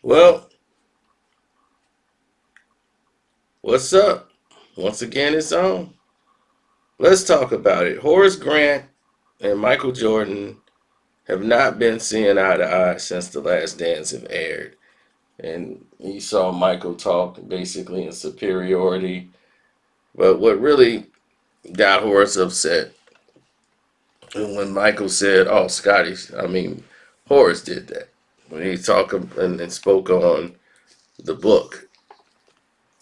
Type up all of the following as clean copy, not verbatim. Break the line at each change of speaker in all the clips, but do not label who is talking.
Well, what's up? Once again, it's on. Let's talk about it. Horace Grant and Michael Jordan have not been seeing eye to eye since The Last Dance have aired. And you saw Michael talk basically in superiority. But what really got Horace upset when Michael said, "Oh, Horace did that." When he talked and spoke on the book,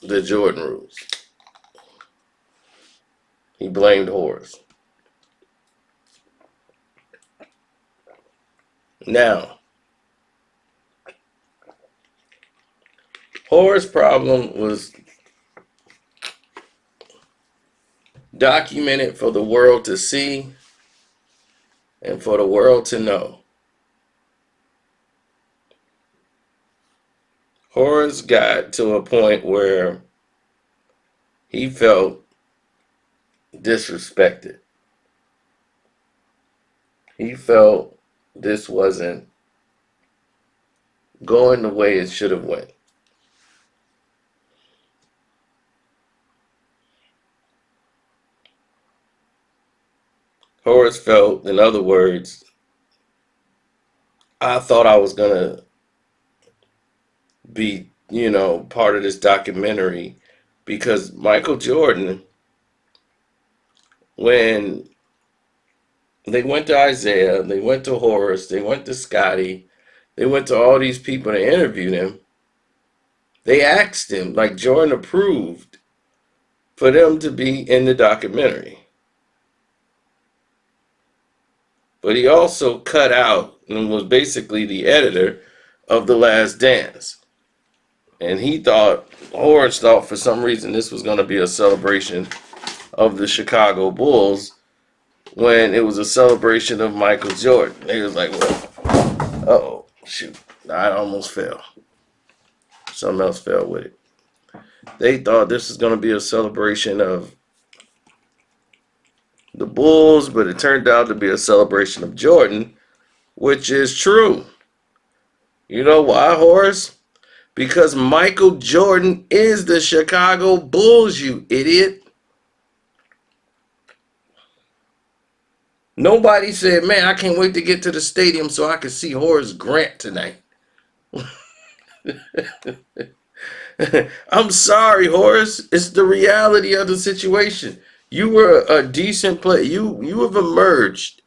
The Jordan Rules, he blamed Horace. Now, Horace's problem was documented for the world to see and for the world to know. Horace got to a point where he felt disrespected. He felt this wasn't going the way it should have went. Horace felt, in other words, I thought I was gonna be, part of this documentary because Michael Jordan, when they went to Isaiah, they went to Horace, they went to Scotty, they went to all these people to interview him. They asked him, like Jordan approved, for them to be in the documentary. But he also cut out and was basically the editor of The Last Dance. And Horace thought for some reason this was going to be a celebration of the Chicago Bulls when it was a celebration of Michael Jordan. He was like, well, oh, shoot, I almost fell. Something else fell with it. They thought this was going to be a celebration of the Bulls, but it turned out to be a celebration of Jordan, which is true. You know why, Horace? Because Michael Jordan is the Chicago Bulls, you idiot. Nobody said, man, I can't wait to get to the stadium so I can see Horace Grant tonight. I'm sorry, Horace. It's the reality of the situation. You were a decent player. You have emerged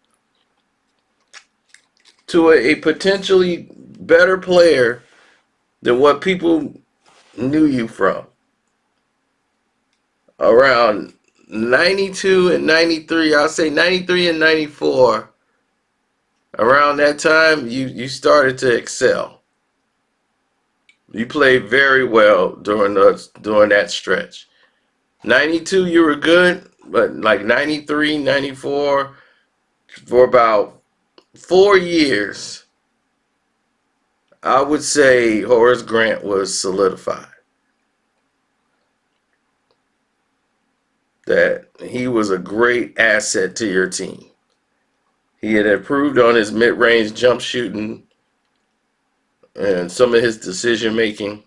to a potentially better player than what people knew you from. Around 92 and 93, I'll say 93 and 94, around that time, you started to excel. You played very well during that stretch. 92, you were good, but like 93, 94, for about 4 years, I would say Horace Grant was solidified. That he was a great asset to your team. He had improved on his mid-range jump shooting and some of his decision making.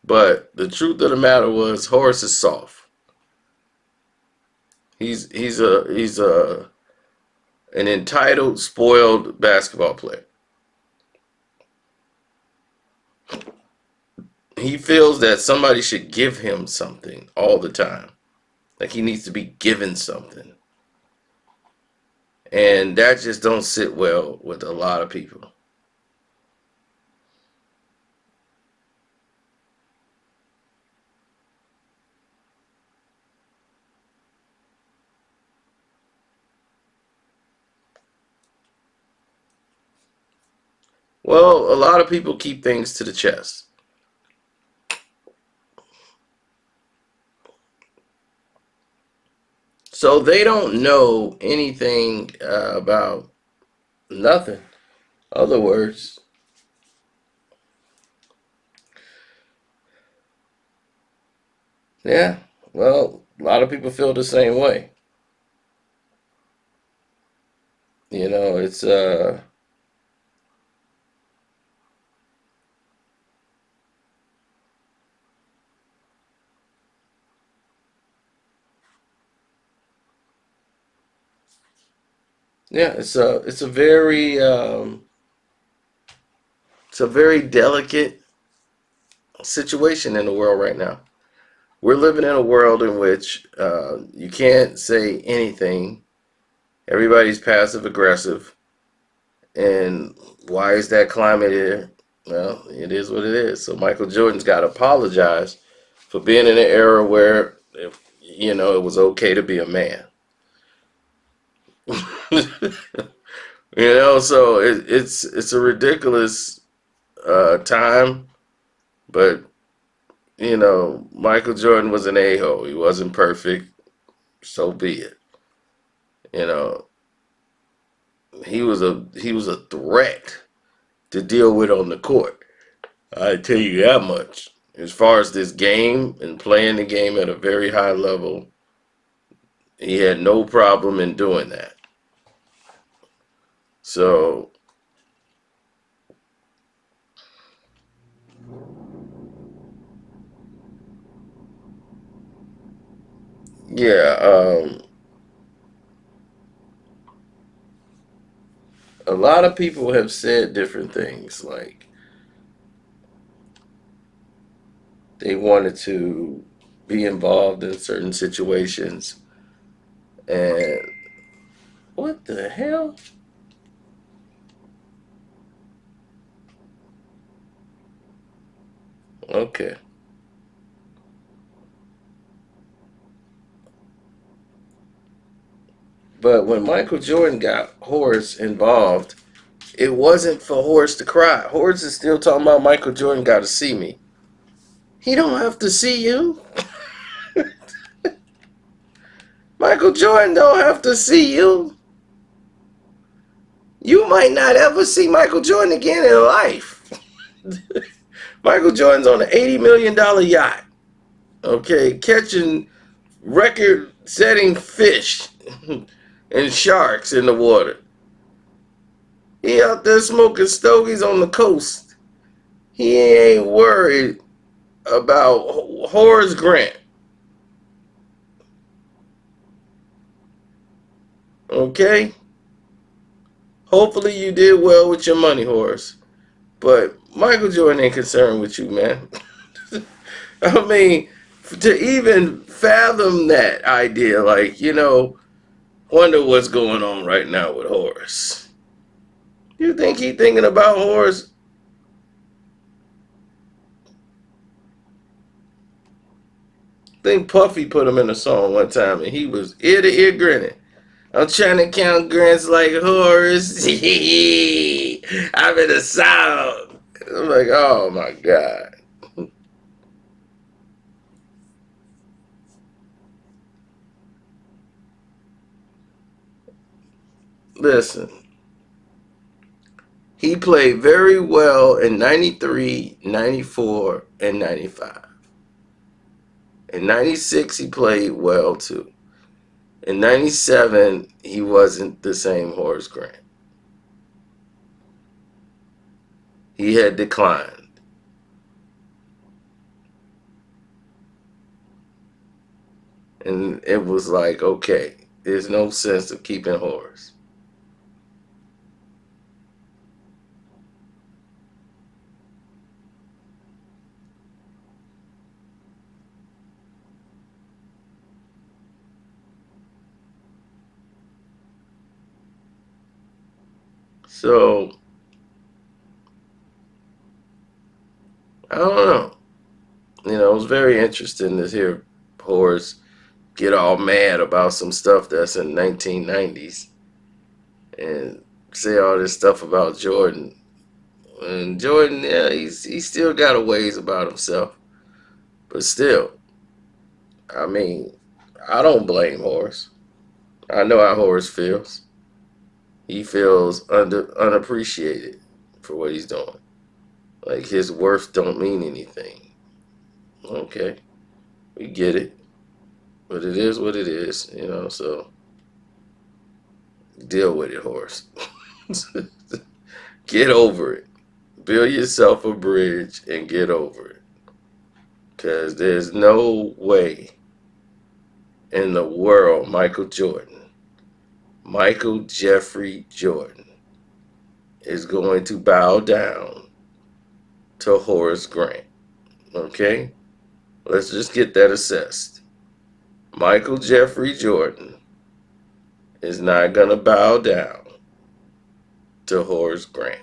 But the truth of the matter was Horace is soft. He's an entitled, spoiled basketball player. He feels that somebody should give him something all the time. Like he needs to be given something. And that just don't sit well with a lot of people. Well, a lot of people keep things to the chest. So they don't know anything about nothing. Other words, yeah, well, a lot of people feel the same way. It's Yeah, it's a very delicate situation in the world right now. We're living in a world in which you can't say anything. Everybody's passive aggressive. And why is that climate here? Well, it is what it is. So Michael Jordan's got to apologize for being in an era where, it was okay to be a man. So it's a ridiculous time, but Michael Jordan was an a-hole. He wasn't perfect. So be it. You know, he was a threat to deal with on the court. I tell you that much. As far as this game and playing the game at a very high level, he had no problem in doing that. So yeah, a lot of people have said different things. Like they wanted to be involved in certain situations, and what the hell? Okay, but when Michael Jordan got Horace involved, it wasn't for Horace to cry. Horace is still talking about Michael Jordan got to see me. He don't have to see you. Michael Jordan don't have to see you. You might not ever see Michael Jordan again in life. Michael Jordan's on an $80 million yacht, okay, catching record setting fish and sharks in the water. He out there smoking stogies on the coast. He ain't worried about Horace Grant. Okay? Hopefully you did well with your money, Horace. But Michael Jordan ain't concerned with you, man. I mean, to even fathom that idea, like, wonder what's going on right now with Horace. You think he thinking about Horace? I think Puffy put him in a song one time and he was ear to ear grinning. I'm trying to count grins like Horace. I'm in the South. I'm like, oh my God. Listen, he played very well in 93, 94, and 95. In 96, he played well too. In 97, he wasn't the same Horace Grant. He had declined. And it was like, okay, there's no sense of keeping Horace. So, I don't know. It was very interesting to hear Horace get all mad about some stuff that's in 1990s and say all this stuff about Jordan. And Jordan, yeah, he's still got a ways about himself. But still, I mean, I don't blame Horace. I know how Horace feels. He feels unappreciated for what he's doing. Like his worth don't mean anything. Okay, we get it, but it is what it is. So deal with it, Horace. Get over it. Build yourself a bridge and get over it. Because there's no way in the world Michael Jordan, Michael Jeffrey Jordan is going to bow down to Horace Grant. Okay? Let's just get that assessed. Michael Jeffrey Jordan is not going to bow down to Horace Grant.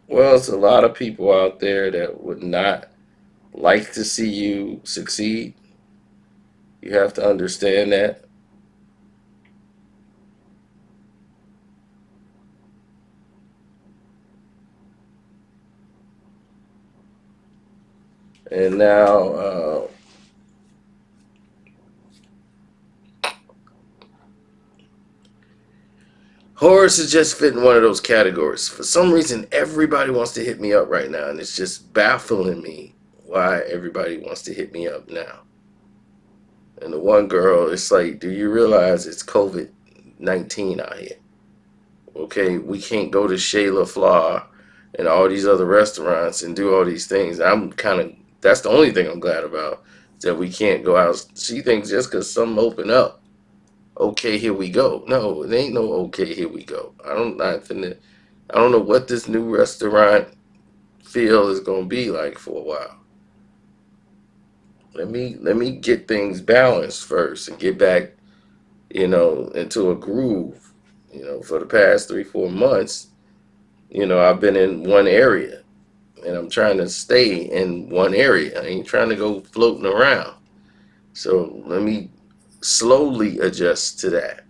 Well, it's a lot of people out there that would not like to see you succeed. You have to understand that. And now, Horace is just fitting one of those categories. For some reason, everybody wants to hit me up right now, and it's just baffling me why everybody wants to hit me up now. And the one girl, it's like, do you realize it's COVID-19 out here? Okay, we can't go to Chez La Fleur and all these other restaurants and do all these things. That's the only thing I'm glad about, that we can't go out. She thinks just because something open up, okay, here we go. No, it ain't no okay, here we go. I don't know what this new restaurant feel is gonna be like for a while. Let me get things balanced first and get back, into a groove. For the past 3, 4 months, I've been in one area and I'm trying to stay in one area. I ain't trying to go floating around. So let me slowly adjust to that.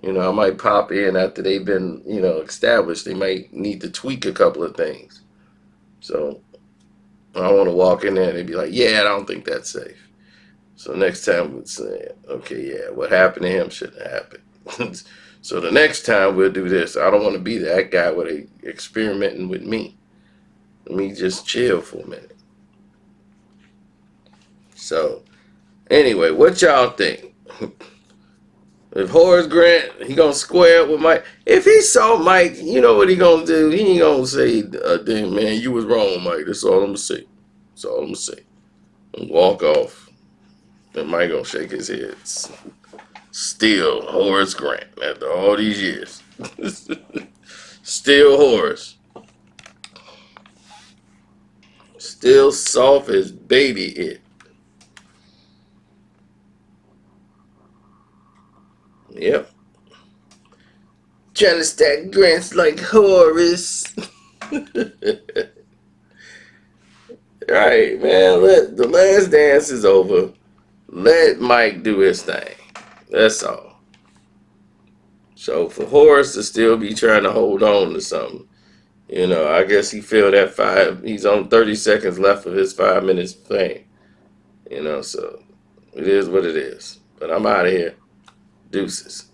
I might pop in after they've been, established. They might need to tweak a couple of things. So I don't want to walk in there and they be like, yeah, I don't think that's safe. So next time we'll say, okay, yeah, what happened to him shouldn't happen. So the next time we'll do this. I don't want to be that guy where they experimenting with me. Let me just chill for a minute. So anyway, what y'all think? If Horace Grant, he gonna square up with Mike. If he saw Mike, you know what he gonna do? He ain't gonna say, damn man, you was wrong, Mike. That's all I'm gonna say. That's all I'm gonna say. And walk off. And Mike gonna shake his head. Still Horace Grant after all these years. Still Horace. Still soft as baby it. Yep. Trying to stack grants like Horace. Right, man. Let the last dance is over. Let Mike do his thing. That's all. So for Horace to still be trying to hold on to something, I guess he feel that he's on 30 seconds left of his 5 minutes fame. So it is what it is. But I'm out of here. Deuces.